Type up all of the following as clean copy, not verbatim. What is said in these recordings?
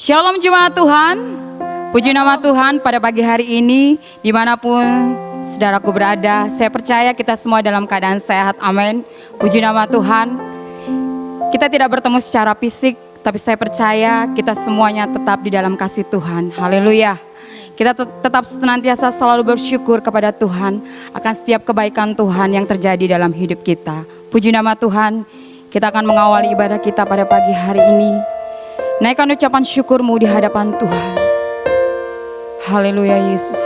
Shalom jemaat Tuhan, puji nama Tuhan pada pagi hari ini dimanapun saudaraku berada. Saya percaya kita semua dalam keadaan sehat, amin. Puji nama Tuhan. Kita tidak bertemu secara fisik, tapi saya percaya kita semuanya tetap di dalam kasih Tuhan, haleluya. Kita tetap senantiasa selalu bersyukur kepada Tuhan akan setiap kebaikan Tuhan yang terjadi dalam hidup kita. Puji nama Tuhan, kita akan mengawali ibadah kita pada pagi hari ini. Naikkan ucapan syukurmu di hadapan Tuhan. Haleluya Yesus.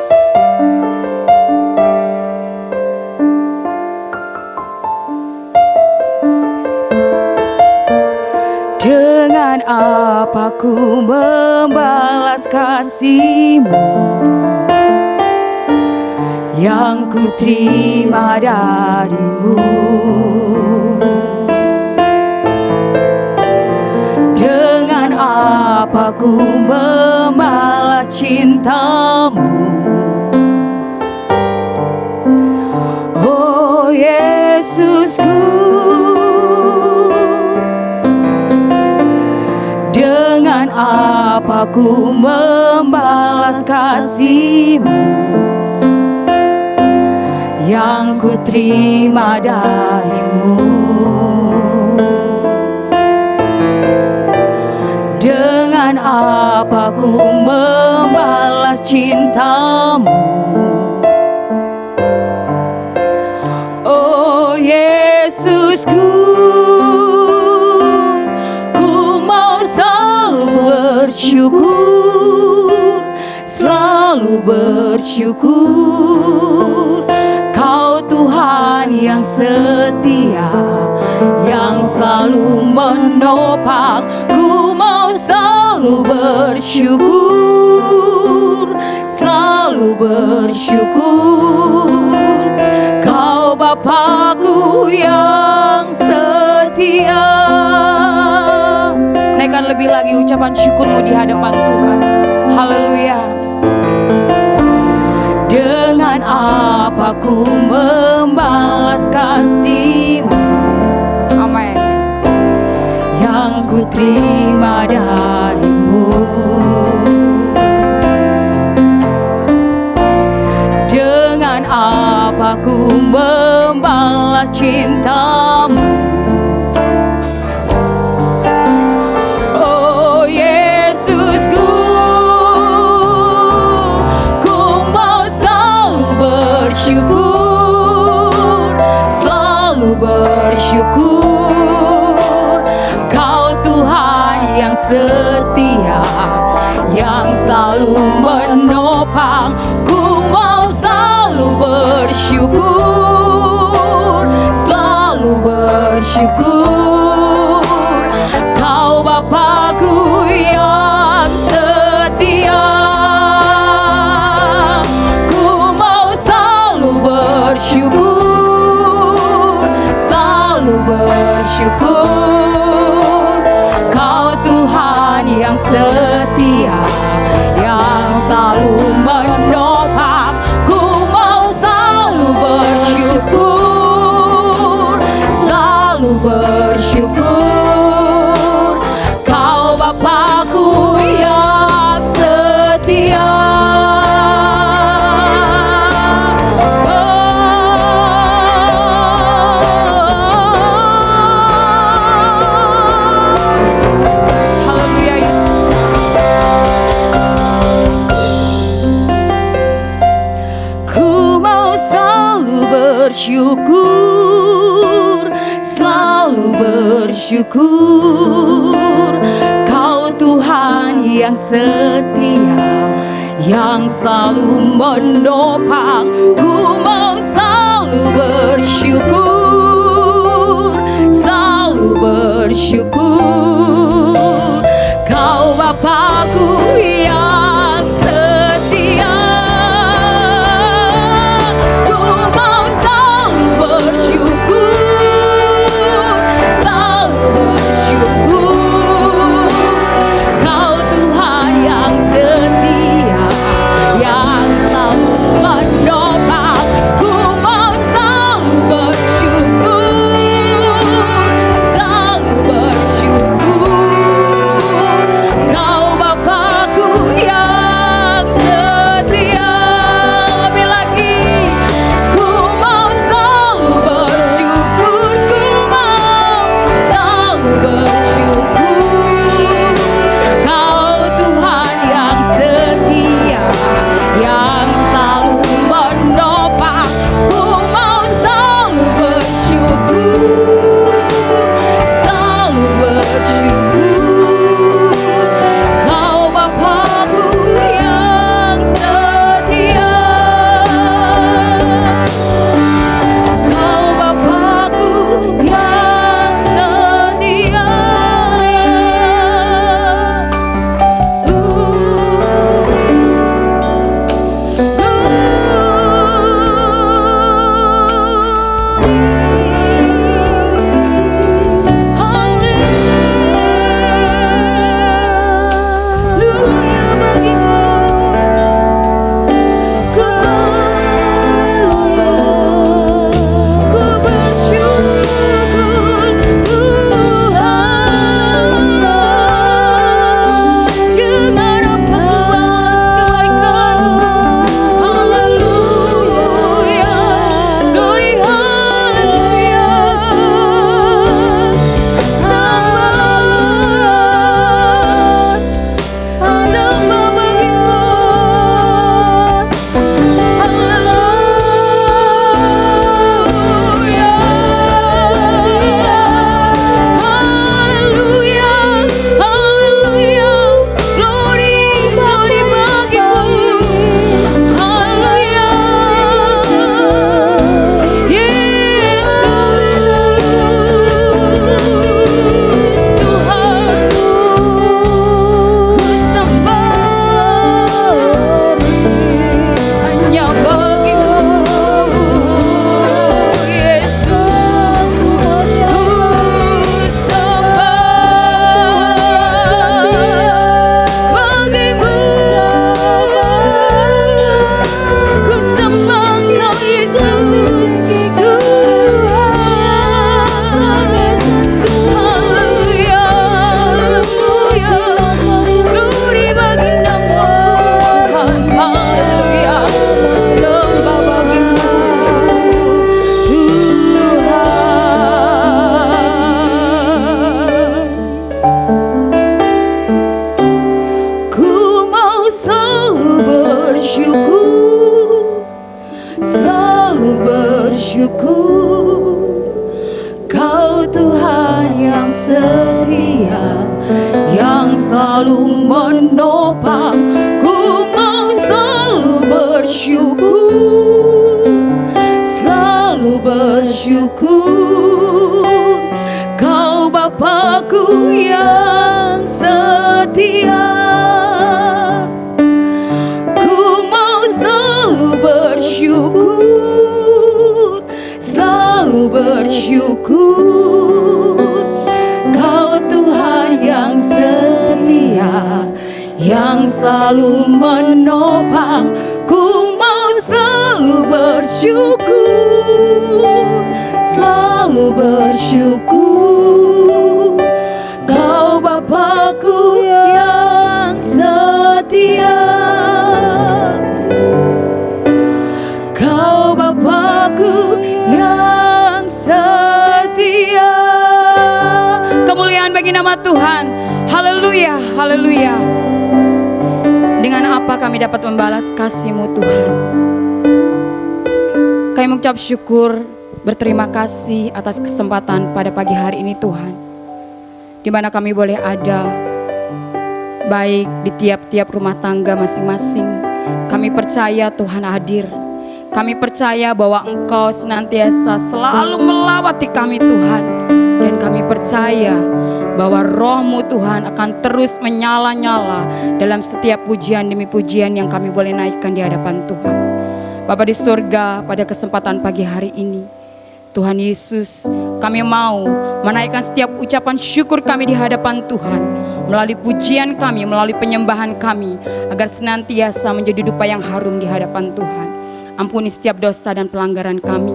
Dengan apa ku membalas kasih-Mu yang ku terima dari-Mu. Dengan apa ku membalas cinta-Mu, oh Yesusku. Dengan apa ku membalas kasih-Mu yang ku terima dari-Mu. Dengan apa ku membalas cinta-Mu, oh Yesusku. Ku mau selalu bersyukur, selalu bersyukur. Kau Tuhan yang setia, yang selalu menopang. Ku mau selalu bersyukur, selalu bersyukur. Kau Bapakku yang setia. Naikkan lebih lagi ucapan syukurmu di hadapan Tuhan. Haleluya. Dengan apa ku membalas kasih-Mu, amin, yang ku terima dari-Mu. Dengan apa ku membalas cinta-Mu, oh Yesusku. Bersyukur, selalu bersyukur. Kau Tuhan yang setia, yang selalu menopang. Ku mau selalu bersyukur, selalu bersyukur. Kau Bapakku yang setia. Bersyukur, selalu bersyukur. Kau Tuhan yang setia, yang selalu menopang. Ku mau selalu bersyukur, selalu bersyukur. Kau Bapakku yang setia. Bersyukur, selalu bersyukur. Kau Tuhan yang setia, yang selalu menopang. Ku mau selalu bersyukur, selalu bersyukur. Kau Bapakku yang setia. Kau Tuhan yang setia, yang selalu menopang. Ku mau selalu bersyukur, selalu bersyukur. Kau Bapa selalu menopang. Ku mau selalu bersyukur, selalu bersyukur. Kau Bapakku yang setia. Ku mau selalu bersyukur, selalu bersyukur. Kau Tuhan yang setia, yang selalu menopang. Ku mau selalu bersyukur, selalu bersyukur. Kau Bapakku yang setia, Kau Bapakku yang setia. Kemuliaan bagi nama Tuhan. Haleluya, haleluya. Dengan apa kami dapat membalas kasih-Mu Tuhan? Kami mengucap syukur, berterima kasih atas kesempatan pada pagi hari ini Tuhan, di mana kami boleh ada baik di tiap-tiap rumah tangga masing-masing. Kami percaya Tuhan hadir. Kami percaya bahwa Engkau senantiasa selalu melawati kami Tuhan. Dan kami percaya bahwa roh-Mu Tuhan akan terus menyala-nyala dalam setiap pujian demi pujian yang kami boleh naikkan di hadapan Tuhan. Bapa di surga, pada kesempatan pagi hari ini, Tuhan Yesus, kami mau menaikkan setiap ucapan syukur kami di hadapan Tuhan, melalui pujian kami, melalui penyembahan kami, agar senantiasa menjadi dupa yang harum di hadapan Tuhan. Ampuni setiap dosa dan pelanggaran kami,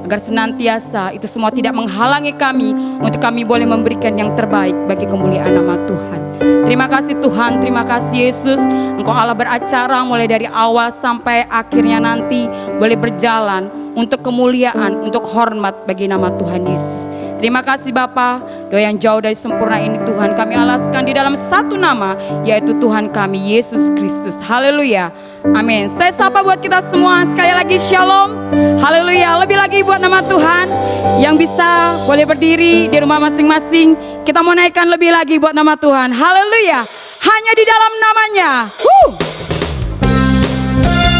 agar senantiasa itu semua tidak menghalangi kami untuk kami boleh memberikan yang terbaik bagi kemuliaan nama Tuhan. Terima kasih Tuhan, terima kasih Yesus. Engkau Allah beracara mulai dari awal sampai akhirnya nanti boleh berjalan untuk kemuliaan, untuk hormat bagi nama Tuhan Yesus. Terima kasih Bapa, doa yang jauh dari sempurna ini Tuhan kami alaskan di dalam satu nama, yaitu Tuhan kami Yesus Kristus. Haleluya, amin. Saya sapa buat kita semua sekali lagi, shalom. Haleluya, lebih lagi buat nama Tuhan yang bisa boleh berdiri di rumah masing-masing. Kita mau naikkan lebih lagi buat nama Tuhan. Haleluya, hanya di dalam namanya.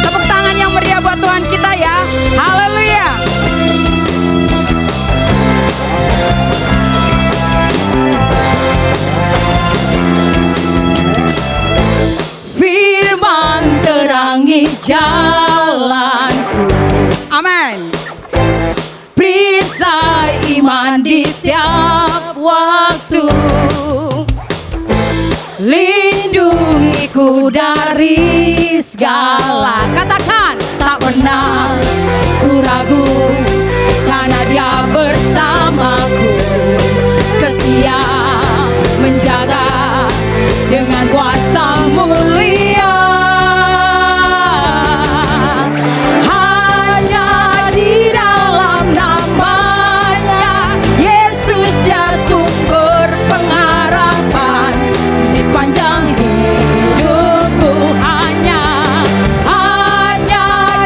Tepuk tangan yang meriah buat Tuhan kita ya. Haleluya. Firman terangi jalanku, Amin. perisai iman di setiap waktu. Lindungiku dari segala, katakan, tak pernah ku ragu, karena Dia bersamaku, setia menjaga dengan kuasa mulia. Hanya di dalam namanya Yesus, Dia sumber pengharapan di sepanjang hidupku. Hanya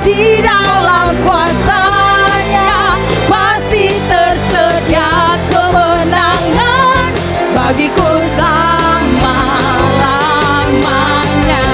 di dalam kuasa-Nya pasti tersedia kemenangan bagiku selama-lamanya.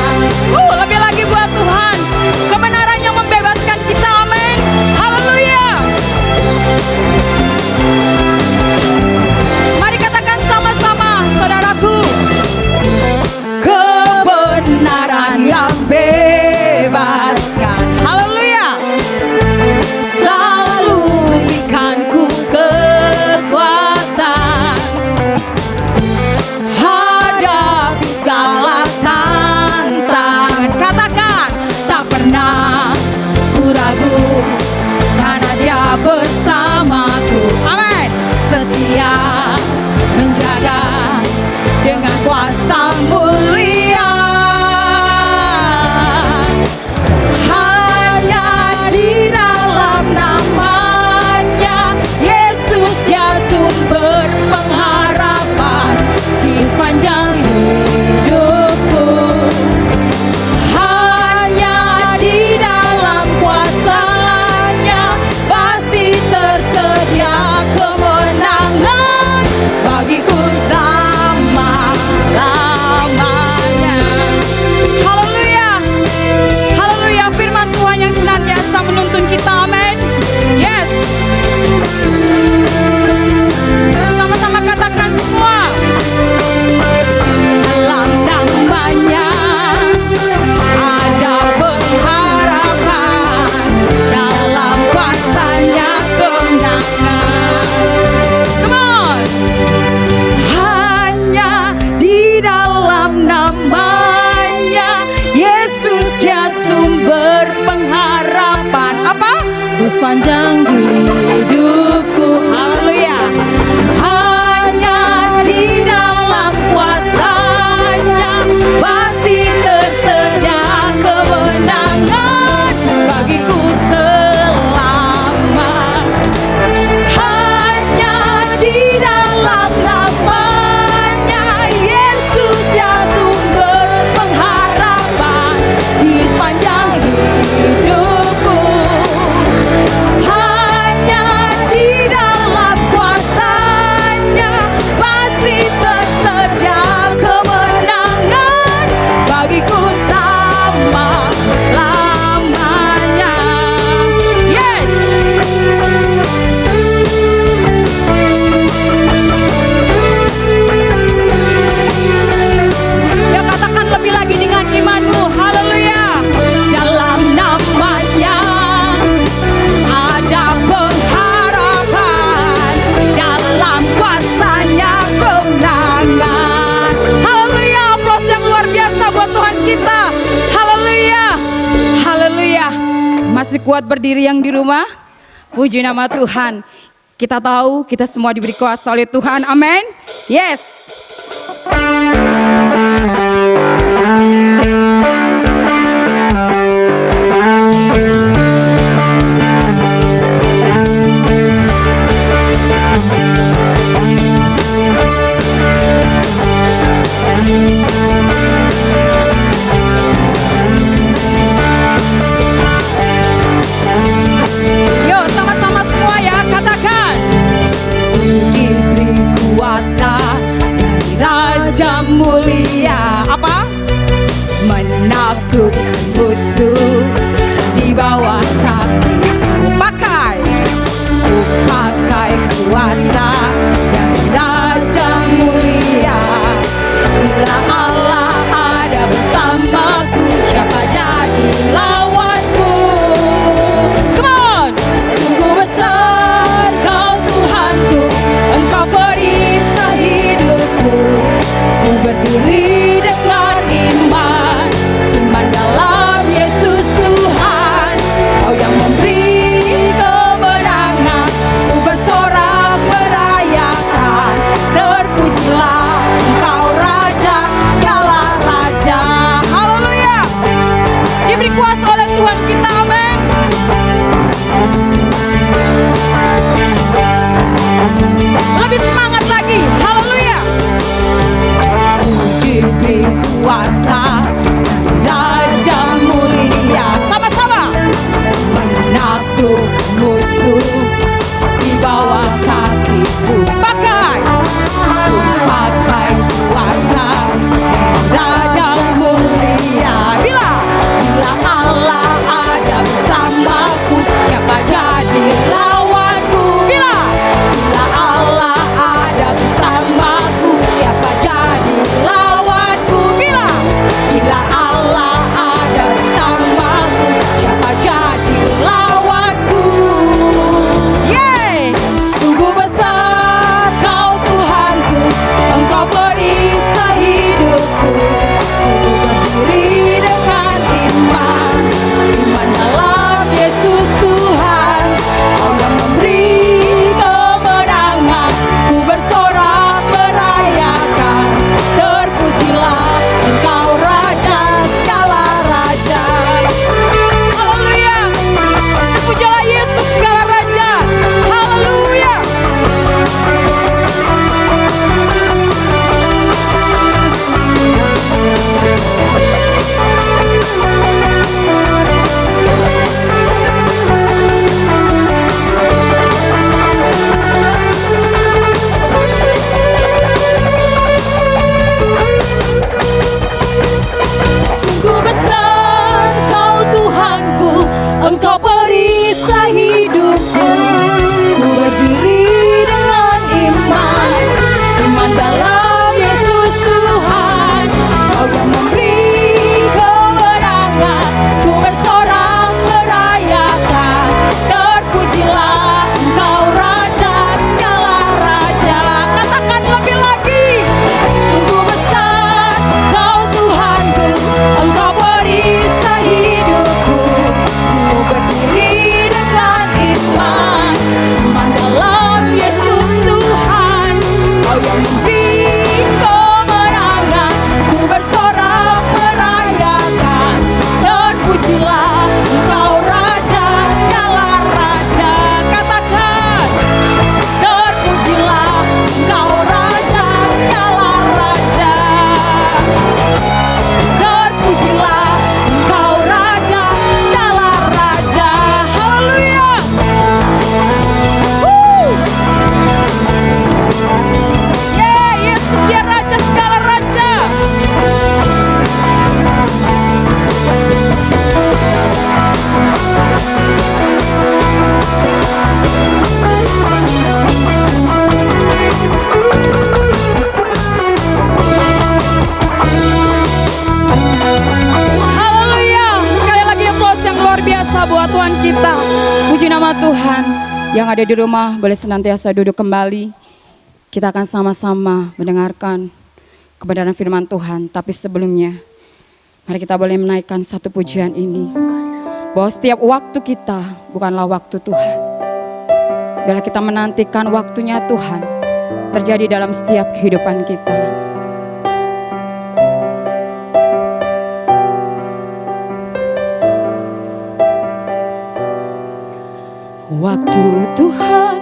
sepanjang hidupku. Haleluya. Hanya di dalam kuasa-Nya pasti tersedia kemenangan bagiku selamat. Hanya di dalam nama-Nya Yesus, Dia sumber pengharapan di sepanjang hidupku. Hanya di dalam kuasa-Nya pasti tersedia kemenangan bagiku selama-lamanya. Yes. Ya, katakan lebih lagi dengan imanmu. Haleluya. Dalam nama-Nya ada pengharapan, dalam kuasa-Nya kemenangan. Haleluya. Aplaus yang luar biasa buat Tuhan kita. Haleluya. Haleluya. Masih kuat berdiri yang di rumah? Puji nama Tuhan. Kita tahu kita semua diberi kuasa oleh Tuhan. Amin. Yes. Yuk sama-sama semua ya, katakan. Diberi kuasa dari Raja mulia biasa buat Tuhan kita. Puji nama Tuhan. Yang ada di rumah boleh senantiasa duduk kembali. Kita akan sama-sama mendengarkan kebenaran firman Tuhan. Tapi sebelumnya, mari kita boleh menaikkan satu pujian ini. Bahwa setiap waktu kita bukanlah waktu Tuhan. Bila kita menantikan waktunya Tuhan terjadi dalam setiap kehidupan kita. Waktu Tuhan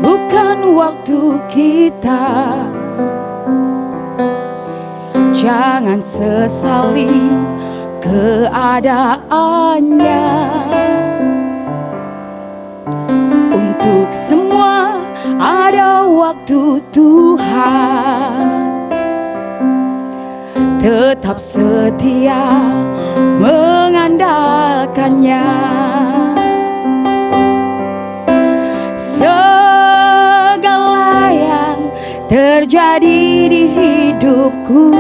bukan waktu kita. Jangan sesali keadaannya. Untuk semua ada waktu Tuhan. Tetap setia mengandalkannya. Segala yang terjadi di hidupku,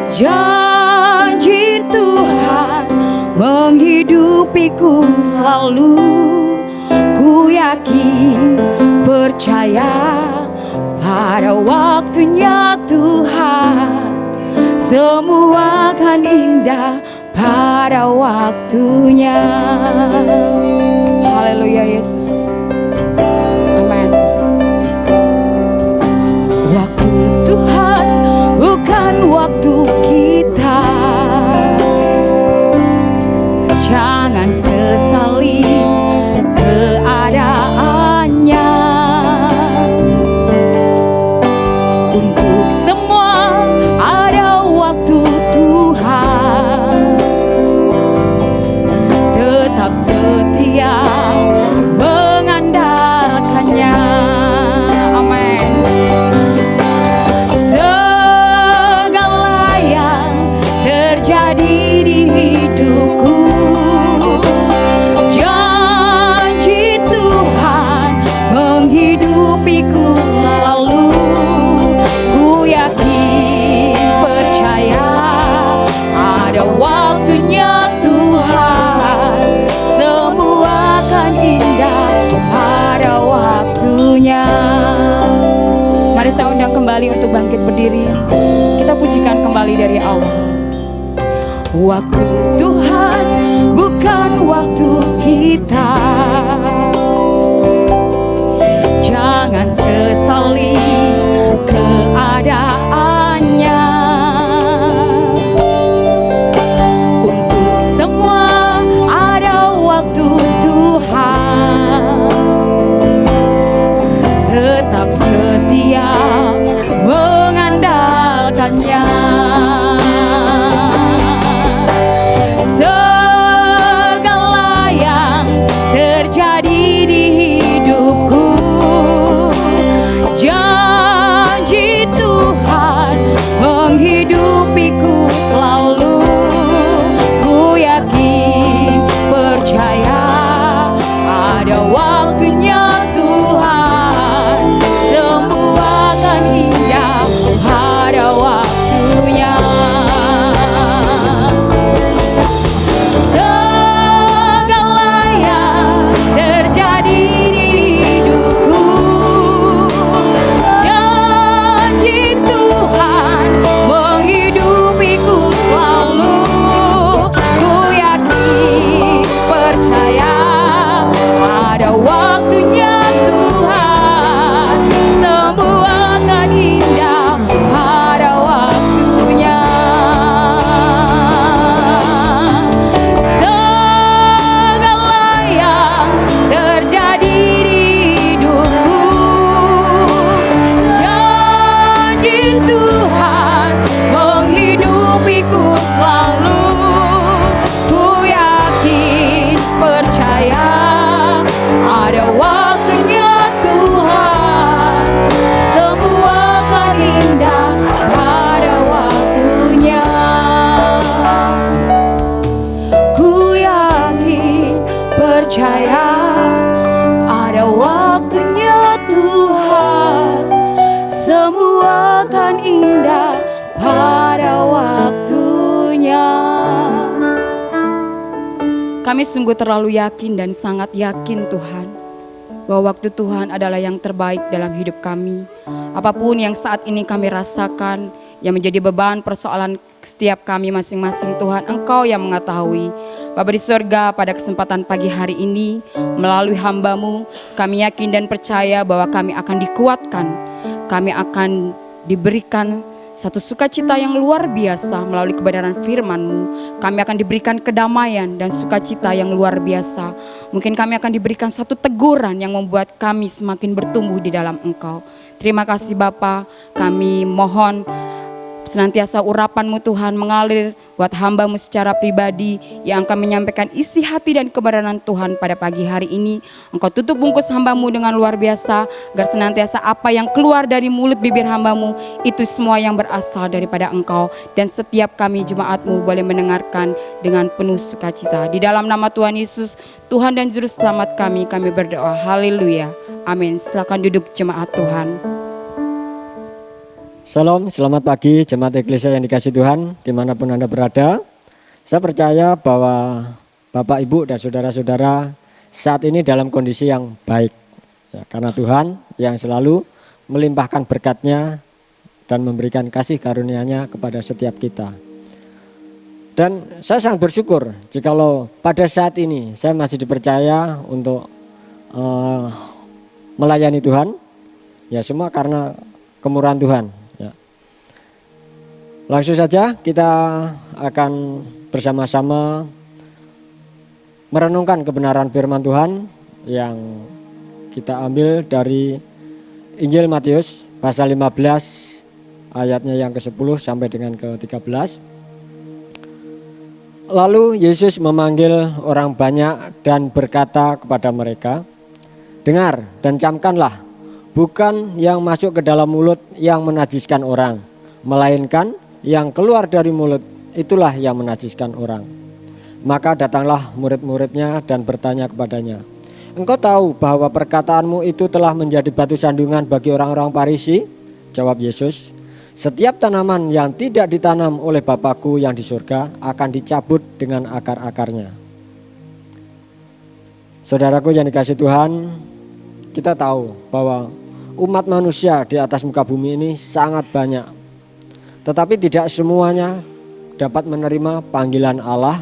janji Tuhan menghidupiku selalu. Ku yakin, percaya pada waktunya Tuhan, semua akan indah pada waktunya. Haleluya Yesus. Amin. Waktu Tuhan bukan waktu kita. Jangan sesali keadaannya. Untuk semua ada waktu Tuhan. Tetap setia mengandalkannya. Amin. Segala yang terjadi di hidupku, janji Tuhan menghidupiku selalu. Ku yakin, percaya ada waktunya Tuhan, semua akan indah pada waktunya. Mari saya undang kembali untuk bangkit berdiri. Kita pujikan kembali dari awal. Waktu Tuhan bukan waktu kita. Jangan sesali keadaannya. Untuk semua ada waktu Tuhan. Tetap setia mengandalkannya. Segala yang terjadi di hidupku, janji Tuhan menghidupiku selalu. Ku yakin, percaya ada waktunya Tuhan, semua akan indah pada waktunya. Segala yang terjadi di hidupku, janji Tuhan menghidupiku selalu. Ku yakin, percaya ada waktunya Tuhan, semua akan indah pada waktunya. Segala yang terjadi di hidupku, janji Tuhan menghidupiku selalu. Ku yakin, percaya ada waktunya Tuhan, semua akan indah pada waktunya. Ku yakin, percaya ada waktunya Tuhan, semua akan indah pada waktunya. Kami sungguh terlalu yakin dan sangat yakin Tuhan, bahwa waktu Tuhan adalah yang terbaik dalam hidup kami. Apapun yang saat ini kami rasakan, yang menjadi beban persoalan setiap kami masing-masing, Tuhan, Engkau yang mengetahui. Bapa di surga, pada kesempatan pagi hari ini, melalui hamba-Mu, kami yakin dan percaya bahwa kami akan dikuatkan, kami akan diberikan satu sukacita yang luar biasa melalui kebenaran firman-Mu. Kami akan diberikan kedamaian dan sukacita yang luar biasa. Mungkin kami akan diberikan satu teguran yang membuat kami semakin bertumbuh di dalam Engkau. Terima kasih Bapa, kami mohon senantiasa urapan-Mu Tuhan mengalir buat hamba-Mu secara pribadi yang akan menyampaikan isi hati dan kebenaran Tuhan pada pagi hari ini. Engkau tutup bungkus hamba-Mu dengan luar biasa, agar senantiasa apa yang keluar dari mulut bibir hamba-Mu itu semua yang berasal daripada Engkau, dan setiap kami jemaat-Mu boleh mendengarkan dengan penuh sukacita. Di dalam nama Tuhan Yesus, Tuhan dan Juru Selamat kami berdoa. Haleluya. Amin. Silakan duduk jemaat Tuhan. Shalom, selamat pagi jemaat Eklesia yang dikasihi Tuhan dimanapun Anda berada. Saya percaya bahwa Bapak, Ibu, dan saudara-saudara saat ini dalam kondisi yang baik ya, karena Tuhan yang selalu melimpahkan berkat-Nya dan memberikan kasih karunia-Nya kepada setiap kita. Dan saya sangat bersyukur jikalau pada saat ini saya masih dipercaya untuk melayani Tuhan, ya semua karena kemurahan Tuhan. Langsung saja kita akan bersama-sama merenungkan kebenaran firman Tuhan yang kita ambil dari Injil Matius pasal 15 ayatnya yang ke-10 sampai dengan ke-13. Lalu Yesus memanggil orang banyak dan berkata kepada mereka, "Dengar dan camkanlah, bukan yang masuk ke dalam mulut yang menajiskan orang, melainkan yang keluar dari mulut itulah yang menajiskan orang." Maka datanglah murid-muridnya dan bertanya kepadanya, "Engkau tahu bahwa perkataanmu itu telah menjadi batu sandungan bagi orang-orang Farisi?" Jawab Yesus, "Setiap tanaman yang tidak ditanam oleh Bapakku yang di surga akan dicabut dengan akar-akarnya." Saudaraku yang dikasihi Tuhan, kita tahu bahwa umat manusia di atas muka bumi ini sangat banyak. Tetapi tidak semuanya dapat menerima panggilan Allah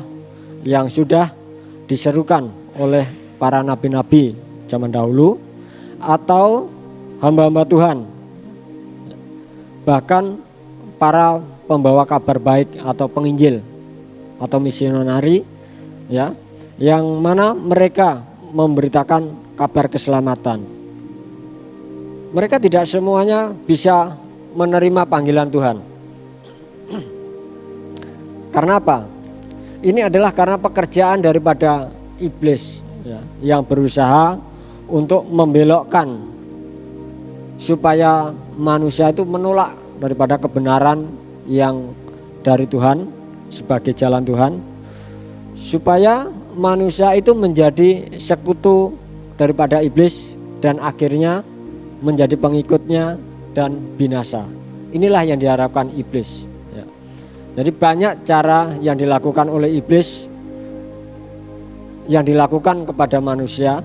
yang sudah diserukan oleh para nabi-nabi zaman dahulu atau hamba-hamba Tuhan. Bahkan para pembawa kabar baik atau penginjil atau misionari ya, yang mana mereka memberitakan kabar keselamatan. Mereka tidak semuanya bisa menerima panggilan Tuhan. Karena apa? Ini adalah karena pekerjaan daripada iblis ya, yang berusaha untuk membelokkan supaya manusia itu menolak daripada kebenaran yang dari Tuhan sebagai jalan Tuhan, supaya manusia itu menjadi sekutu daripada iblis dan akhirnya menjadi pengikutnya dan binasa. Inilah yang diharapkan iblis. Jadi banyak cara yang dilakukan oleh iblis, yang dilakukan kepada manusia,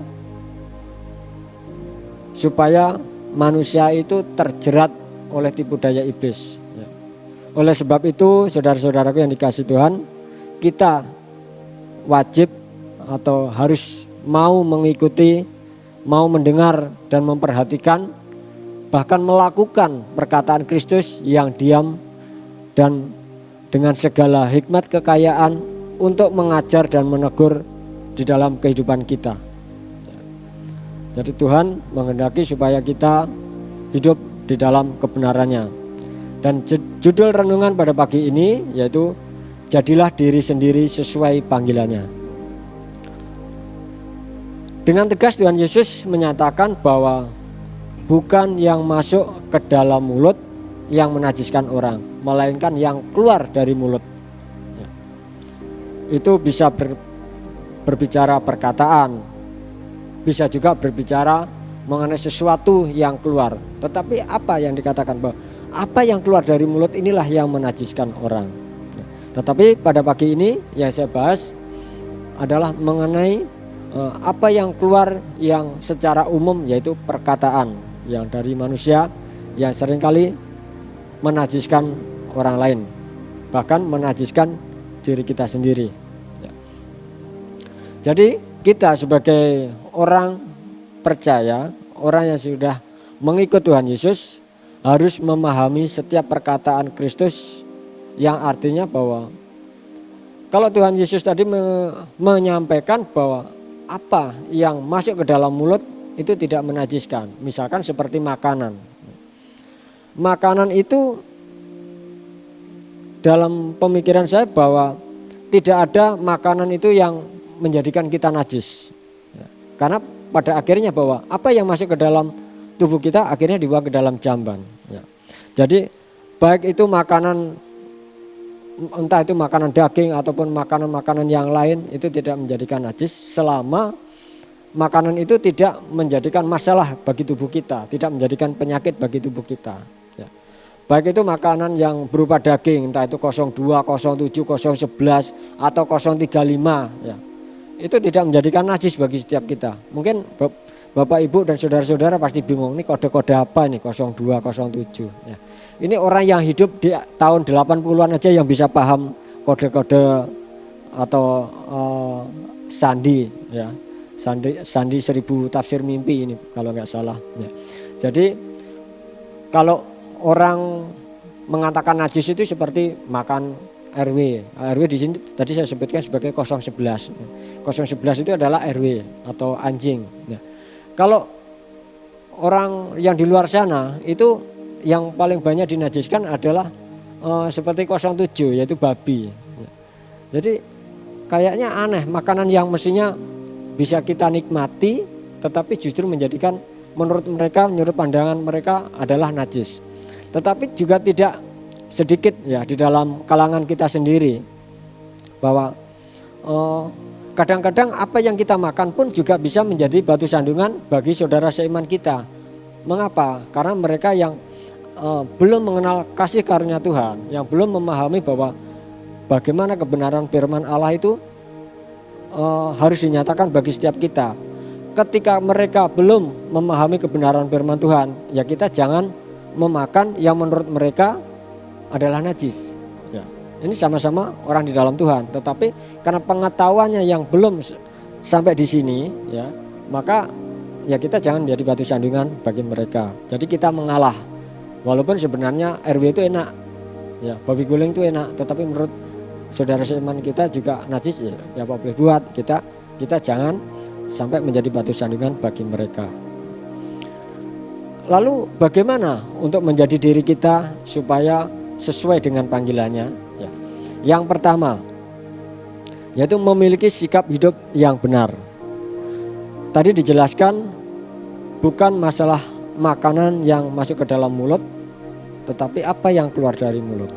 supaya manusia itu terjerat oleh tipu daya iblis. Oleh sebab itu, saudara-saudaraku yang dikasihi Tuhan, kita wajib atau harus mau mengikuti, mau mendengar dan memperhatikan, bahkan melakukan perkataan Kristus yang diam dan dengan segala hikmat kekayaan untuk mengajar dan menegur di dalam kehidupan kita. Jadi Tuhan menghendaki supaya kita hidup di dalam kebenarannya. Dan judul renungan pada pagi ini yaitu jadilah diri sendiri sesuai panggilannya. Dengan tegas Tuhan Yesus menyatakan bahwa bukan yang masuk ke dalam mulut yang menajiskan orang, melainkan yang keluar dari mulut. Itu bisa berbicara perkataan, bisa juga berbicara mengenai sesuatu yang keluar. Tetapi apa yang dikatakan bahwa apa yang keluar dari mulut inilah yang menajiskan orang. Tetapi pada pagi ini yang saya bahas adalah mengenai apa yang keluar yang secara umum, yaitu perkataan yang dari manusia yang seringkali menajiskan orang lain, bahkan menajiskan diri kita sendiri. Ya. Jadi kita sebagai orang percaya, orang yang sudah mengikut Tuhan Yesus, harus memahami setiap perkataan Kristus, yang artinya bahwa kalau Tuhan Yesus tadi menyampaikan bahwa apa yang masuk ke dalam mulut itu tidak menajiskan. Misalkan seperti makanan. Makanan itu dalam pemikiran saya bahwa tidak ada makanan itu yang menjadikan kita najis. Karena pada akhirnya bahwa apa yang masuk ke dalam tubuh kita akhirnya dibawa ke dalam jamban. Jadi baik itu makanan, entah itu makanan daging ataupun makanan-makanan yang lain, itu tidak menjadikan najis selama makanan itu tidak menjadikan masalah bagi tubuh kita, tidak menjadikan penyakit bagi tubuh kita. Ya. Baik itu makanan yang berupa daging, entah itu 02, 07, 011 atau 035, ya. Itu tidak menjadikan najis bagi setiap kita. Mungkin Bapak Ibu dan saudara-saudara pasti bingung, ini kode-kode apa nih 02, 07. Ya. Ini orang yang hidup di tahun 80-an aja yang bisa paham kode-kode atau sandi, ya. Sandi 1000 tafsir mimpi ini kalau nggak salah. Ya. Jadi kalau orang mengatakan najis itu seperti makan RW. RW di sini tadi saya sebutkan sebagai 011. 011 itu adalah RW atau anjing. Ya. Kalau orang yang di luar sana itu yang paling banyak dinajiskan adalah seperti 07, yaitu babi. Ya. Jadi kayaknya aneh, makanan yang mestinya bisa kita nikmati tetapi justru menjadikan menurut pandangan mereka adalah najis. Tetapi juga tidak sedikit ya di dalam kalangan kita sendiri bahwa kadang-kadang apa yang kita makan pun juga bisa menjadi batu sandungan bagi saudara seiman kita. Mengapa? Karena mereka yang belum mengenal kasih karunia Tuhan, yang belum memahami bahwa bagaimana kebenaran firman Allah itu harus dinyatakan bagi setiap kita. Ketika mereka belum memahami kebenaran firman Tuhan, ya kita jangan memakan yang menurut mereka adalah najis. Ya, ini sama-sama orang di dalam Tuhan, tetapi karena pengetahuannya yang belum sampai di sini, ya, maka ya kita jangan menjadi batu sandungan bagi mereka. Jadi kita mengalah, walaupun sebenarnya RW itu enak, ya, babi guling itu enak, tetapi menurut saudara seiman kita juga najis, ya apa boleh buat, kita jangan sampai menjadi batu sandungan bagi mereka. Lalu bagaimana untuk menjadi diri kita supaya sesuai dengan panggilannya? Ya. Yang pertama, yaitu memiliki sikap hidup yang benar. Tadi dijelaskan bukan masalah makanan yang masuk ke dalam mulut, tetapi apa yang keluar dari mulut.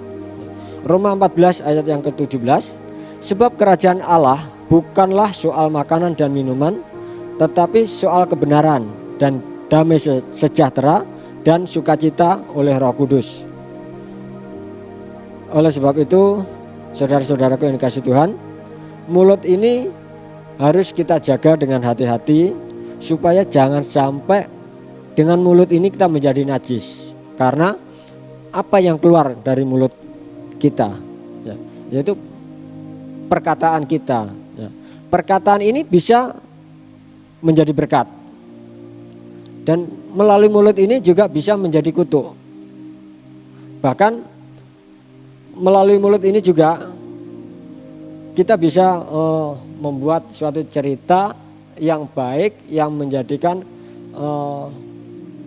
Roma 14 ayat yang ke-17, sebab kerajaan Allah bukanlah soal makanan dan minuman, tetapi soal kebenaran dan damai sejahtera dan sukacita oleh Roh Kudus. Oleh sebab itu, saudara-saudaraku yang dikasihi Tuhan, mulut ini harus kita jaga dengan hati-hati supaya jangan sampai dengan mulut ini kita menjadi najis. Karena apa yang keluar dari mulut kita, ya, yaitu perkataan kita. Ya. Perkataan ini bisa menjadi berkat, dan melalui mulut ini juga bisa menjadi kutuk. Bahkan melalui mulut ini juga kita bisa membuat suatu cerita yang baik yang menjadikan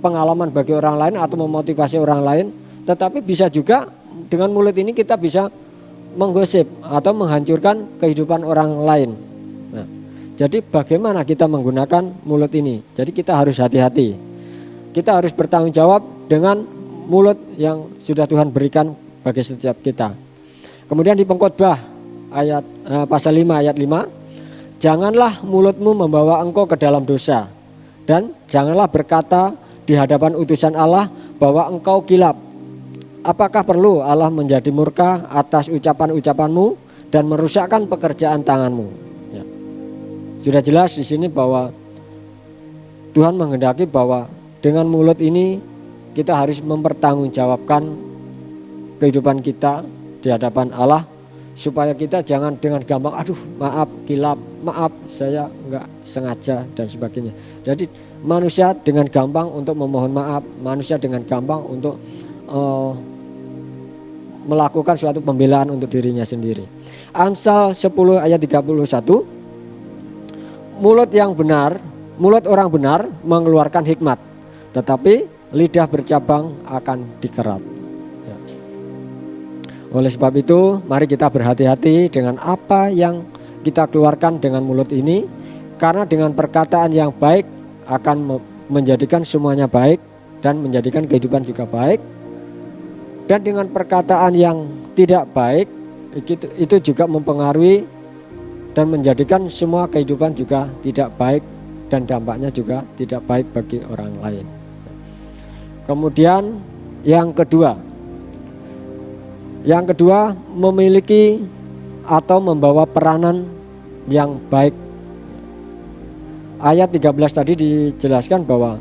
pengalaman bagi orang lain atau memotivasi orang lain. Tetapi bisa juga dengan mulut ini kita bisa menggosip atau menghancurkan kehidupan orang lain. Nah, jadi bagaimana kita menggunakan mulut ini? Jadi kita harus hati-hati. Kita harus bertanggung jawab dengan mulut yang sudah Tuhan berikan bagi setiap kita. Kemudian di Pengkhotbah ayat pasal 5 ayat 5, janganlah mulutmu membawa engkau ke dalam dosa, dan janganlah berkata di hadapan utusan Allah bahwa engkau kilap. Apakah perlu Allah menjadi murka atas ucapan-ucapanmu dan merusakkan pekerjaan tanganmu? Ya. Sudah jelas di sini bahwa Tuhan menghendaki bahwa dengan mulut ini kita harus mempertanggungjawabkan kehidupan kita di hadapan Allah, supaya kita jangan dengan gampang, aduh maaf kilap, maaf saya enggak sengaja dan sebagainya. Jadi manusia dengan gampang untuk memohon maaf, manusia dengan gampang untuk melakukan suatu pembelaan untuk dirinya sendiri. Amsal 10 ayat 31, mulut orang benar mengeluarkan hikmat, tetapi lidah bercabang akan dikerat. Ya. Oleh sebab itu, mari kita berhati-hati dengan apa yang kita keluarkan dengan mulut ini, karena dengan perkataan yang baik akan menjadikan semuanya baik dan menjadikan kehidupan juga baik. Dan dengan perkataan yang tidak baik itu juga mempengaruhi dan menjadikan semua kehidupan juga tidak baik dan dampaknya juga tidak baik bagi orang lain. Kemudian yang kedua memiliki atau membawa peranan yang baik. Ayat 13 tadi dijelaskan bahwa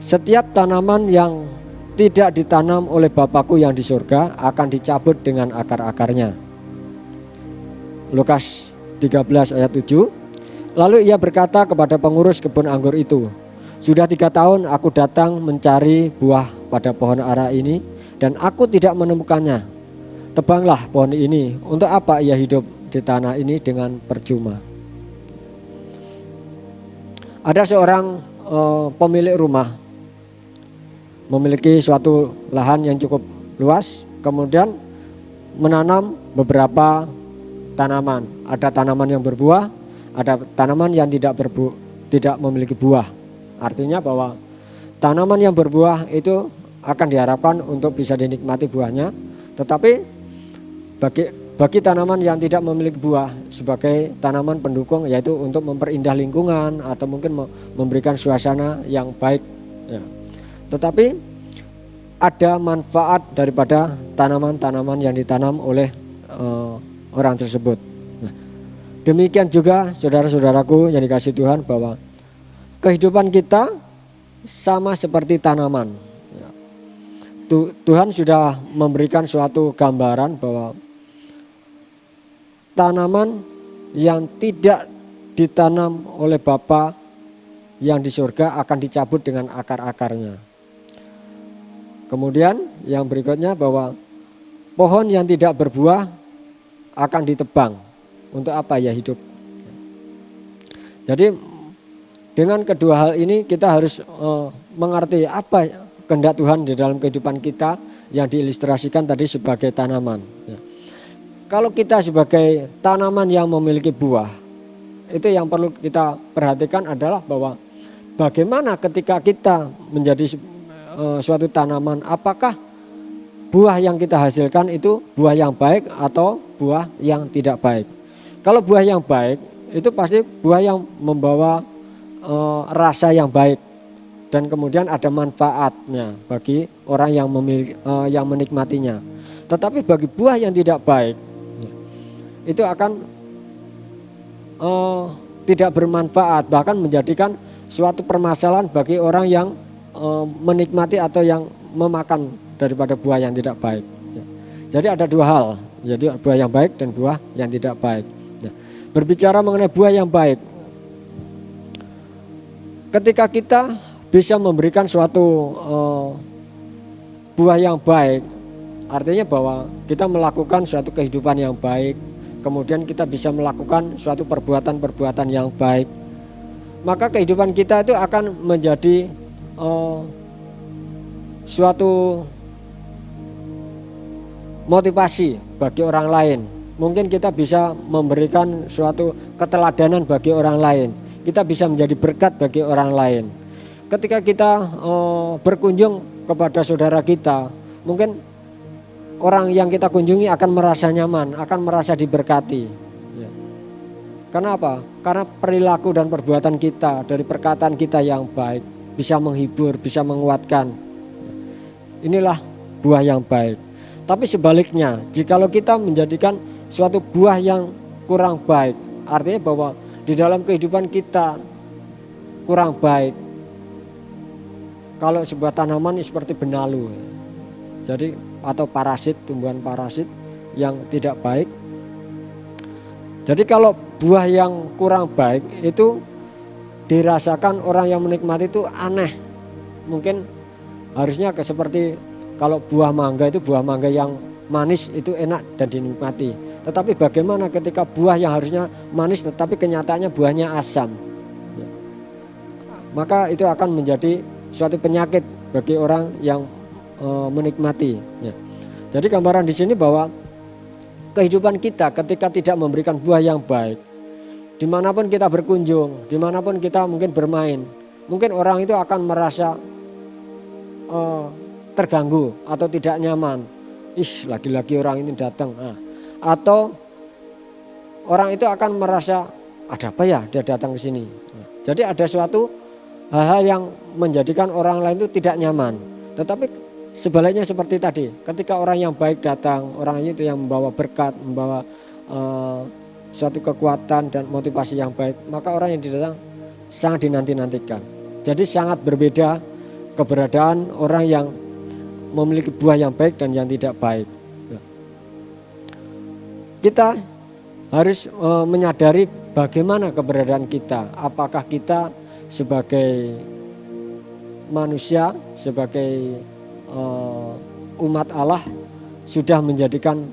setiap tanaman yang tidak ditanam oleh Bapakku yang di surga akan dicabut dengan akar-akarnya. Lukas 13 ayat 7. Lalu ia berkata kepada pengurus kebun anggur itu, sudah 3 tahun aku datang mencari buah pada pohon ara ini dan aku tidak menemukannya. Tebanglah pohon ini, untuk apa ia hidup di tanah ini dengan percuma. Ada seorang pemilik rumah, memiliki suatu lahan yang cukup luas, kemudian menanam beberapa tanaman. Ada tanaman yang berbuah, ada tanaman yang tidak memiliki buah. Artinya bahwa tanaman yang berbuah itu akan diharapkan untuk bisa dinikmati buahnya, tetapi bagi tanaman yang tidak memiliki buah sebagai tanaman pendukung, yaitu untuk memperindah lingkungan atau mungkin memberikan suasana yang baik ya. Tetapi ada manfaat daripada tanaman-tanaman yang ditanam oleh orang tersebut. Nah, demikian juga saudara-saudaraku yang dikasihi Tuhan, bahwa kehidupan kita sama seperti tanaman. Tuhan sudah memberikan suatu gambaran bahwa tanaman yang tidak ditanam oleh Bapa yang di surga akan dicabut dengan akar-akarnya. Kemudian yang berikutnya bahwa pohon yang tidak berbuah akan ditebang. Untuk apa ya hidup? Jadi dengan kedua hal ini kita harus mengerti apa kehendak Tuhan di dalam kehidupan kita yang diilustrasikan tadi sebagai tanaman. Ya. Kalau kita sebagai tanaman yang memiliki buah, itu yang perlu kita perhatikan adalah bahwa bagaimana ketika kita menjadi suatu tanaman, apakah buah yang kita hasilkan itu buah yang baik atau buah yang tidak baik. Kalau buah yang baik itu pasti buah yang membawa rasa yang baik dan kemudian ada manfaatnya bagi orang yang yang menikmatinya. Tetapi bagi buah yang tidak baik itu akan tidak bermanfaat, bahkan menjadikan suatu permasalahan bagi orang yang menikmati atau yang memakan daripada buah yang tidak baik. Jadi ada dua hal, jadi buah yang baik dan buah yang tidak baik. Berbicara mengenai buah yang baik, ketika kita bisa memberikan suatu buah yang baik, artinya bahwa kita melakukan suatu kehidupan yang baik, kemudian kita bisa melakukan suatu perbuatan-perbuatan yang baik, maka kehidupan kita itu akan menjadi suatu motivasi bagi orang lain. Mungkin kita bisa memberikan suatu keteladanan bagi orang lain. Kita bisa menjadi berkat bagi orang lain. Ketika kita berkunjung kepada saudara kita, mungkin orang yang kita kunjungi akan merasa nyaman, akan merasa diberkati. Ya. Kenapa? Karena perilaku dan perbuatan kita, dari perkataan kita yang baik, bisa menghibur, bisa menguatkan. Inilah buah yang baik. Tapi sebaliknya, jikalau kita menjadikan suatu buah yang kurang baik, artinya bahwa di dalam kehidupan kita kurang baik, kalau sebuah tanaman seperti benalu, jadi atau parasit, tumbuhan parasit yang tidak baik. Jadi kalau buah yang kurang baik itu dirasakan orang yang menikmati itu aneh. Mungkin harusnya seperti kalau buah mangga itu, buah mangga yang manis itu enak dan dinikmati. Tetapi bagaimana ketika buah yang harusnya manis tetapi kenyataannya buahnya asam? Maka itu akan menjadi suatu penyakit bagi orang yang menikmati. Jadi gambaran di sini bahwa kehidupan kita ketika tidak memberikan buah yang baik, dimanapun kita berkunjung, dimanapun kita mungkin bermain, mungkin orang itu akan merasa terganggu atau tidak nyaman. Lagi-lagi orang ini datang. Atau orang itu akan merasa, ada apa ya dia datang ke sini. Jadi ada suatu hal-hal yang menjadikan orang lain itu tidak nyaman. Tetapi sebaliknya seperti tadi, ketika orang yang baik datang, orang itu yang membawa berkat, membawa suatu kekuatan dan motivasi yang baik, maka orang yang datang sangat dinanti-nantikan. Jadi sangat berbeda keberadaan orang yang memiliki buah yang baik dan yang tidak baik. Kita harus menyadari bagaimana keberadaan kita. Apakah kita sebagai manusia, sebagai umat Allah sudah menjadikan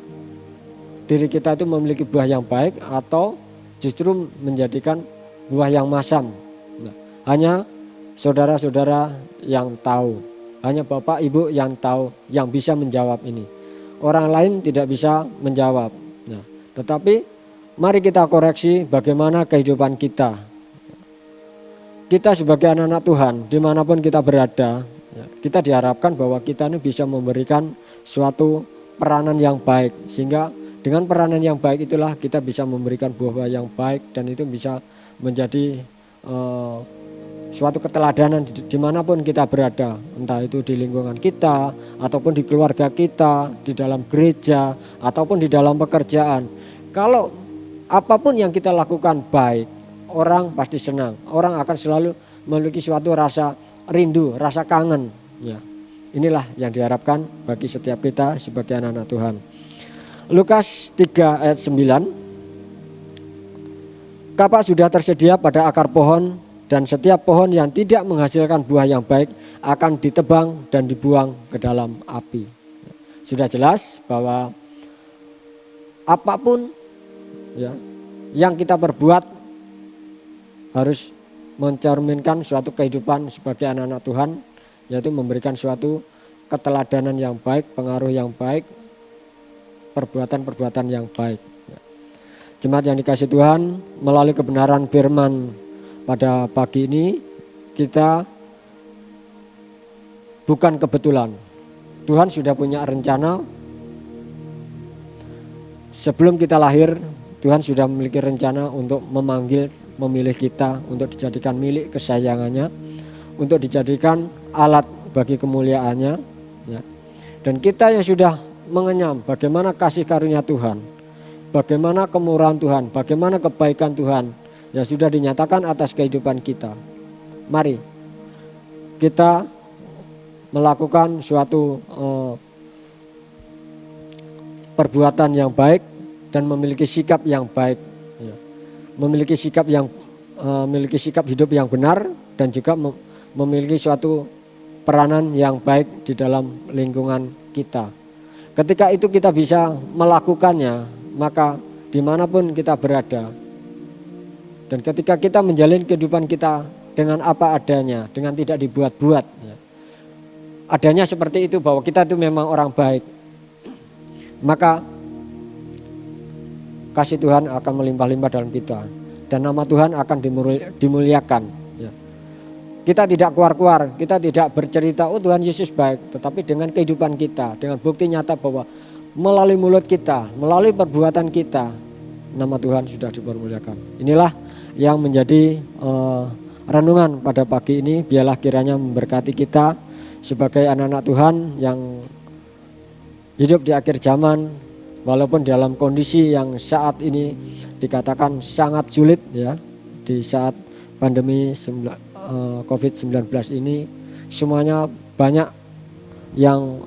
diri kita itu memiliki buah yang baik atau justru menjadikan buah yang masam. Hanya saudara-saudara yang tahu, hanya Bapak Ibu yang tahu, yang bisa menjawab ini. Orang lain tidak bisa menjawab. Tetapi mari kita koreksi bagaimana kehidupan kita. Kita sebagai anak-anak Tuhan, dimanapun kita berada, kita diharapkan bahwa kita ini bisa memberikan suatu peranan yang baik. Sehingga dengan peranan yang baik itulah kita bisa memberikan buah-buah yang baik. Dan itu bisa menjadi suatu keteladanan dimanapun kita berada. Entah itu di lingkungan kita, ataupun di keluarga kita, di dalam gereja, ataupun di dalam pekerjaan. Kalau apapun yang kita lakukan baik, orang pasti senang. Orang akan selalu memiliki suatu rasa rindu, rasa kangen. Inilah yang diharapkan bagi setiap kita sebagai anak-anak Tuhan. Lukas 3 ayat 9. Kapak sudah tersedia pada akar pohon, dan setiap pohon yang tidak menghasilkan buah yang baik akan ditebang dan dibuang ke dalam api. Sudah jelas bahwa apapun yang kita perbuat harus mencerminkan suatu kehidupan sebagai anak-anak Tuhan, yaitu memberikan suatu keteladanan yang baik, pengaruh yang baik, perbuatan-perbuatan yang baik. Jemaat yang dikasihi Tuhan, melalui kebenaran firman pada pagi ini, kita bukan kebetulan. Tuhan sudah punya rencana. Sebelum kita lahir, Tuhan sudah memiliki rencana untuk memanggil, memilih kita untuk dijadikan milik kesayangannya, untuk dijadikan alat bagi kemuliaannya. Dan kita yang sudah mengenyam bagaimana kasih karunia Tuhan, bagaimana kemurahan Tuhan, bagaimana kebaikan Tuhan yang sudah dinyatakan atas kehidupan kita. Mari kita melakukan suatu perbuatan yang baik dan memiliki sikap yang baik, memiliki sikap hidup yang benar, dan juga memiliki suatu peranan yang baik di dalam lingkungan kita. Ketika itu kita bisa melakukannya, maka dimanapun kita berada, dan ketika kita menjalin kehidupan kita dengan apa adanya, dengan tidak dibuat-buat, adanya seperti itu bahwa kita itu memang orang baik, maka kasih Tuhan akan melimpah-limpah dalam kita, dan nama Tuhan akan dimuliakan. Kita tidak keluar-keluar, kita tidak bercerita, oh Tuhan Yesus baik, tetapi dengan kehidupan kita, dengan bukti nyata bahwa melalui mulut kita, melalui perbuatan kita, nama Tuhan sudah dipermuliakan. Inilah yang menjadi renungan pada pagi ini. Biarlah kiranya memberkati kita sebagai anak-anak Tuhan yang hidup di akhir zaman, walaupun dalam kondisi yang saat ini dikatakan sangat sulit, di saat pandemi COVID-19 ini, semuanya banyak yang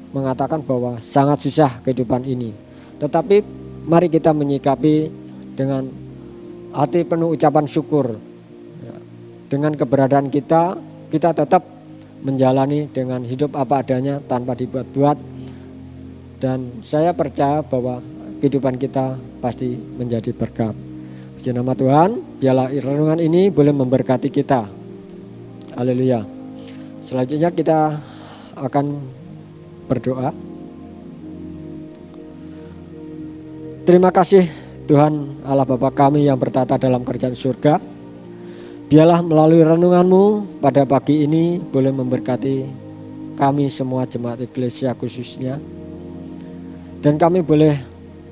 mengatakan bahwa sangat susah kehidupan ini. Tetapi mari kita menyikapi dengan hati penuh ucapan syukur. Dengan keberadaan kita tetap menjalani dengan hidup apa adanya tanpa dibuat-buat. Dan saya percaya bahwa kehidupan kita pasti menjadi berkat. Puji nama Tuhan, biarlah renungan ini boleh memberkati kita. Haleluya. Selanjutnya kita akan berdoa. Terima kasih Tuhan Allah Bapa kami yang bertata dalam kerajaan surga. Biarlah melalui renungan-Mu pada pagi ini boleh memberkati kami semua jemaat Eklesia khususnya. Dan kami boleh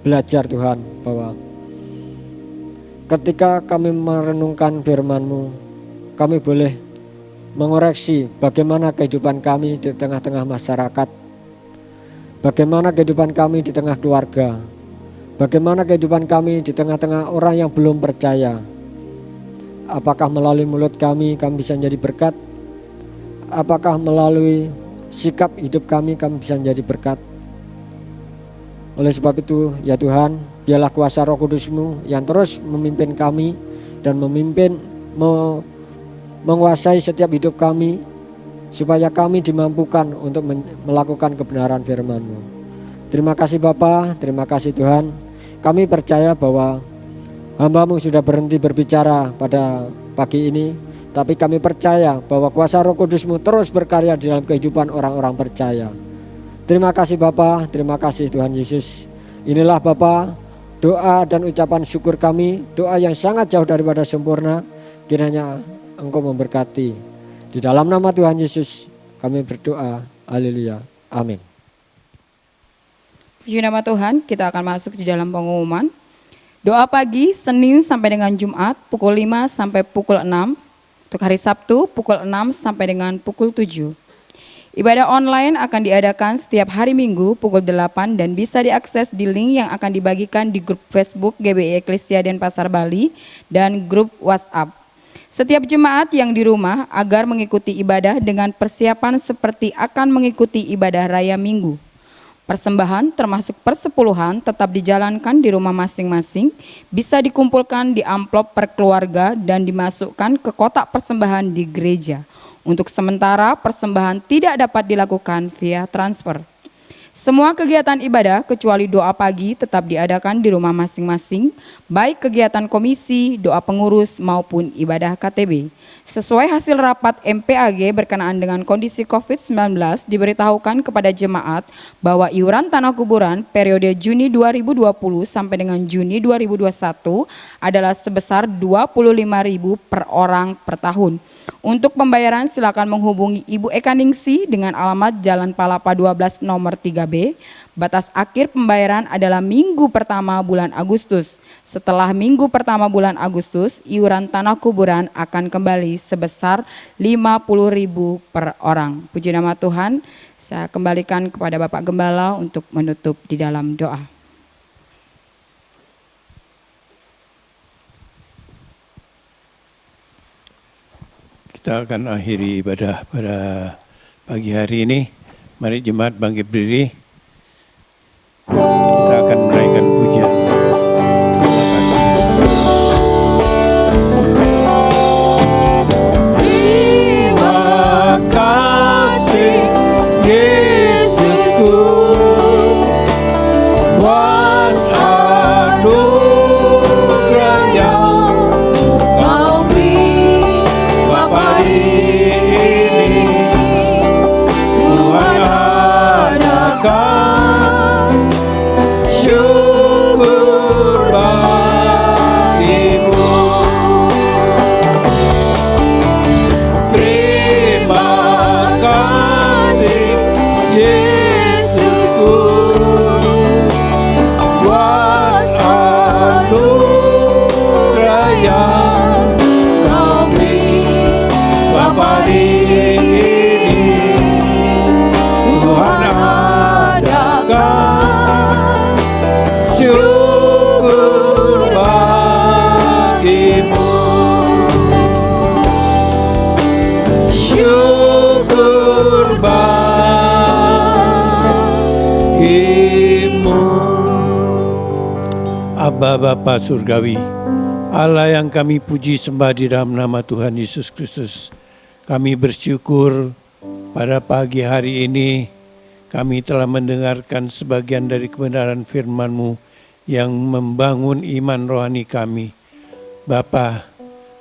belajar Tuhan bahwa ketika kami merenungkan firman-Mu, kami boleh mengoreksi bagaimana kehidupan kami di tengah-tengah masyarakat, bagaimana kehidupan kami di tengah keluarga, bagaimana kehidupan kami di tengah-tengah orang yang belum percaya. Apakah melalui mulut kami bisa menjadi berkat? Apakah melalui sikap hidup kami bisa menjadi berkat? Oleh sebab itu ya Tuhan, biarlah kuasa Roh Kudus-Mu yang terus memimpin kami dan menguasai setiap hidup kami, supaya kami dimampukan untuk melakukan kebenaran firman-Mu. Terima kasih Bapa, terima kasih Tuhan. Kami percaya bahwa hamba-Mu sudah berhenti berbicara pada pagi ini, tapi kami percaya bahwa kuasa Roh Kudus-Mu terus berkarya di dalam kehidupan orang-orang percaya. Terima kasih Bapa, terima kasih Tuhan Yesus. Inilah Bapa, doa dan ucapan syukur kami, doa yang sangat jauh daripada sempurna. Kiranya Engkau memberkati. Di dalam nama Tuhan Yesus kami berdoa. Haleluya. Amin. Puji nama Tuhan, kita akan masuk di dalam pengumuman. Doa pagi Senin sampai dengan Jumat pukul 5 sampai pukul 6. Untuk hari Sabtu pukul 6 sampai dengan pukul 7. Ibadah online akan diadakan setiap hari Minggu pukul 8 dan bisa diakses di link yang akan dibagikan di grup Facebook GBI Eklesia Denpasar Bali dan grup WhatsApp. Setiap jemaat yang di rumah agar mengikuti ibadah dengan persiapan seperti akan mengikuti ibadah raya Minggu. Persembahan termasuk persepuluhan tetap dijalankan di rumah masing-masing, bisa dikumpulkan di amplop per keluarga dan dimasukkan ke kotak persembahan di gereja. Untuk sementara persembahan tidak dapat dilakukan via transfer. Semua kegiatan ibadah kecuali doa pagi tetap diadakan di rumah masing-masing, baik kegiatan komisi, doa pengurus maupun ibadah KTB. Sesuai hasil rapat MPAG berkenaan dengan kondisi COVID-19, diberitahukan kepada jemaat bahwa iuran tanah kuburan periode Juni 2020 sampai dengan Juni 2021 adalah sebesar Rp25.000 per orang per tahun. Untuk pembayaran silakan menghubungi Ibu Eka Ningsi dengan alamat Jalan Palapa 12 nomor 3B. Batas akhir pembayaran adalah minggu pertama bulan Agustus. Setelah minggu pertama bulan Agustus, iuran tanah kuburan akan kembali sebesar Rp50.000 per orang. Puji nama Tuhan, saya kembalikan kepada Bapak Gembala untuk menutup di dalam doa. Kita akan akhiri ibadah pada pagi hari ini. Mari jemaat bangkit berdiri. Kita akan menaikkan pujian. Terima kasih Yesusku, buat anugerahnya. God. Aba Bapa Surgawi, Allah yang kami puji sembah di dalam nama Tuhan Yesus Kristus. Kami bersyukur pada pagi hari ini kami telah mendengarkan sebagian dari kebenaran firman-Mu yang membangun iman rohani kami. Bapa,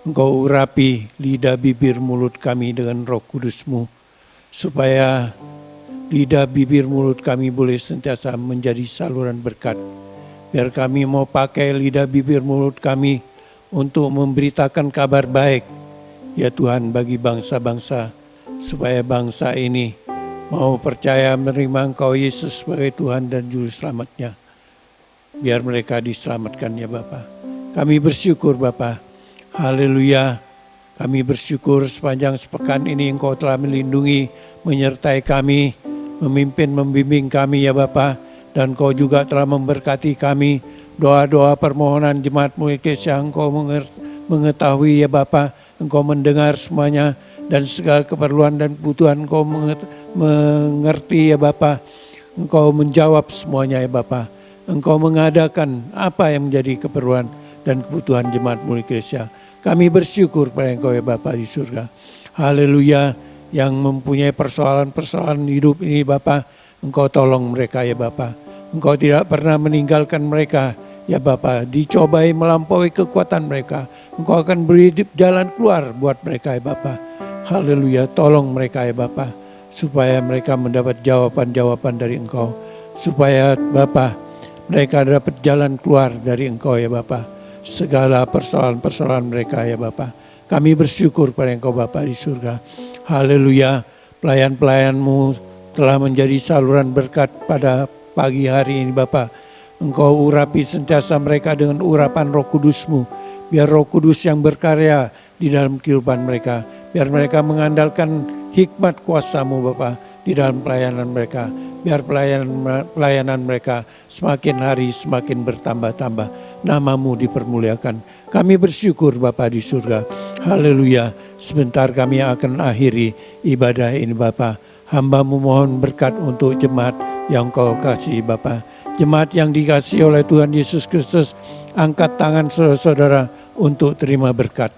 Engkau urapi lidah bibir mulut kami dengan Roh Kudus-Mu, supaya lidah bibir mulut kami boleh sentiasa menjadi saluran berkat. Biar kami mau pakai lidah bibir mulut kami untuk memberitakan kabar baik, ya Tuhan, bagi bangsa-bangsa, supaya bangsa ini mau percaya menerima Engkau Yesus sebagai Tuhan dan Juru Selamatnya. Biar mereka diselamatkan ya Bapa. Kami bersyukur Bapa. Haleluya. Kami bersyukur sepanjang sepekan ini Engkau telah melindungi, menyertai kami, memimpin, membimbing kami ya Bapa. Dan Engkau juga telah memberkati kami. Doa-doa permohonan jemaat-Mu Eklesia Engkau mengetahui ya Bapa. Engkau mendengar semuanya dan segala keperluan dan kebutuhan Engkau mengerti ya Bapa. Engkau menjawab semuanya ya Bapa. Engkau mengadakan apa yang menjadi keperluan dan kebutuhan jemaat-Mu Eklesia. Kami bersyukur pada Engkau ya Bapa di surga. Haleluya. Yang mempunyai persoalan-persoalan hidup ini Bapa, Engkau tolong mereka ya Bapa. Engkau tidak pernah meninggalkan mereka ya Bapa. Dicobai melampaui kekuatan mereka, Engkau akan beri jalan keluar buat mereka ya Bapa. Haleluya. Tolong mereka ya Bapa, supaya mereka mendapat jawaban-jawaban dari Engkau. Supaya Bapa, mereka dapat jalan keluar dari Engkau ya Bapa. Segala persoalan-persoalan mereka ya Bapa. Kami bersyukur pada Engkau Bapa di surga. Haleluya. Pelayan-pelayan-Mu telah menjadi saluran berkat pada pagi hari ini Bapa. Engkau urapi sentiasa mereka dengan urapan Roh Kudus-Mu. Biar Roh Kudus yang berkarya di dalam kehidupan mereka. Biar mereka mengandalkan hikmat kuasa-Mu Bapa di dalam pelayanan mereka. Biar pelayanan mereka semakin hari semakin bertambah-tambah. Nama-Mu dipermuliakan. Kami bersyukur Bapa di surga. Haleluya. Sebentar kami akan akhiri ibadah ini Bapa. Hamba-Mu mohon berkat untuk jemaat yang Kau kasih Bapa. Jemaat yang dikasihi oleh Tuhan Yesus Kristus, angkat tangan saudara-saudara untuk terima berkat.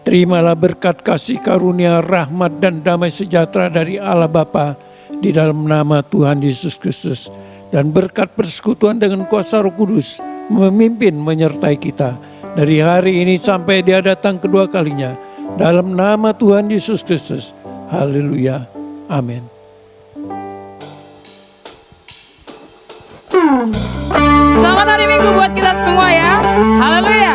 Terimalah berkat kasih karunia, rahmat dan damai sejahtera dari Allah Bapa di dalam nama Tuhan Yesus Kristus. Dan berkat persekutuan dengan kuasa Roh Kudus memimpin menyertai kita dari hari ini sampai Dia datang kedua kalinya. Dalam nama Tuhan Yesus Kristus. Haleluya. Amin. Selamat hari Minggu buat kita semua ya. Haleluya.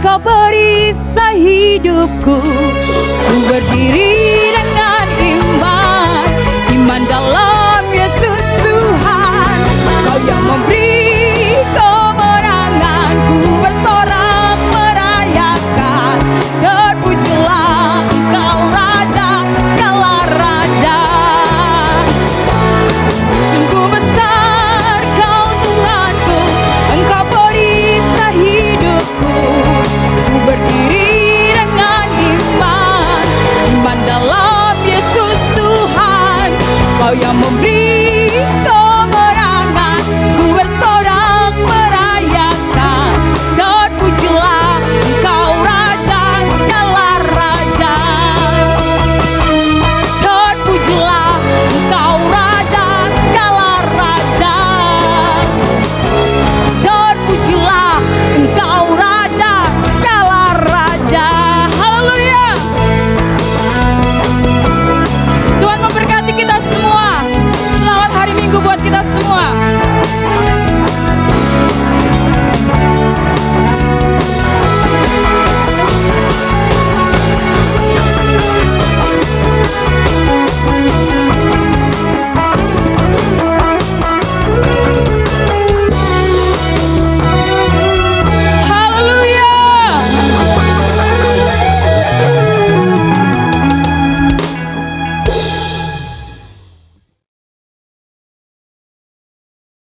Engkau perisai hidupku, ku berdiri